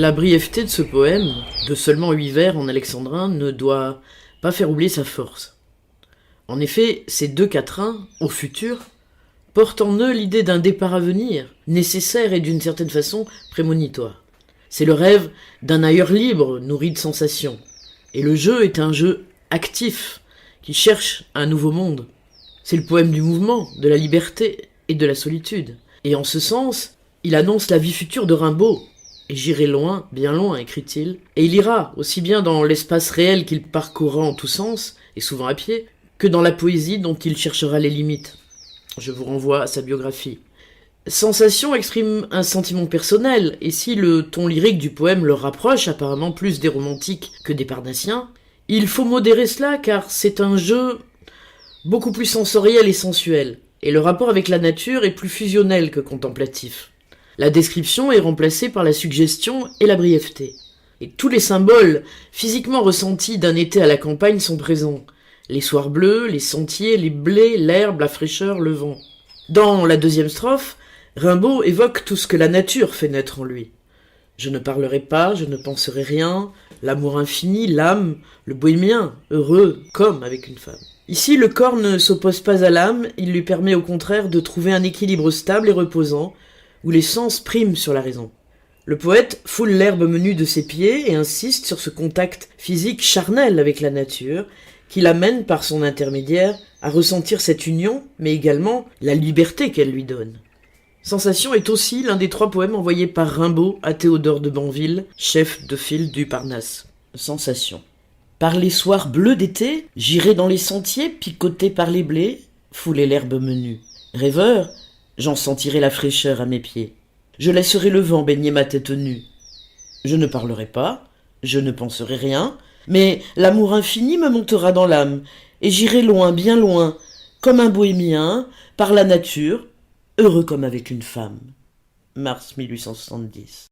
La brièveté de ce poème, de seulement 8 vers en alexandrin, ne doit pas faire oublier sa force. En effet, ces 2 quatrains, au futur, portent en eux l'idée d'un départ à venir, nécessaire et d'une certaine façon prémonitoire. C'est le rêve d'un ailleurs libre, nourri de sensations. Et le jeu est un jeu actif, qui cherche un nouveau monde. C'est le poème du mouvement, de la liberté et de la solitude. Et en ce sens, il annonce la vie future de Rimbaud. Et j'irai loin, bien loin, écrit-il, et il ira aussi bien dans l'espace réel qu'il parcourra en tous sens, et souvent à pied, que dans la poésie dont il cherchera les limites. Je vous renvoie à sa biographie. Sensation exprime un sentiment personnel, et si le ton lyrique du poème le rapproche apparemment plus des romantiques que des parnassiens, il faut modérer cela car c'est un jeu beaucoup plus sensoriel et sensuel, et le rapport avec la nature est plus fusionnel que contemplatif. La description est remplacée par la suggestion et la brièveté. Et tous les symboles physiquement ressentis d'un été à la campagne sont présents. Les soirs bleus, les sentiers, les blés, l'herbe, la fraîcheur, le vent. Dans la deuxième strophe, Rimbaud évoque tout ce que la nature fait naître en lui. Je ne parlerai pas, je ne penserai rien, l'amour infini, l'âme, le bohémien, heureux, comme avec une femme. Ici, le corps ne s'oppose pas à l'âme, il lui permet au contraire de trouver un équilibre stable et reposant, où les sens priment sur la raison. Le poète foule l'herbe menue de ses pieds et insiste sur ce contact physique charnel avec la nature, qui l'amène par son intermédiaire à ressentir cette union, mais également la liberté qu'elle lui donne. Sensation est aussi l'un des 3 poèmes envoyés par Rimbaud à Théodore de Banville, chef de file du Parnasse. Sensation. Par les soirs bleus d'été, j'irai dans les sentiers, picoté par les blés, fouler l'herbe menue. Rêveur, j'en sentirai la fraîcheur à mes pieds. Je laisserai le vent baigner ma tête nue. Je ne parlerai pas, je ne penserai rien, mais l'amour infini me montera dans l'âme, et j'irai loin, bien loin, comme un bohémien, par la nature, heureux comme avec une femme. Mars 1870.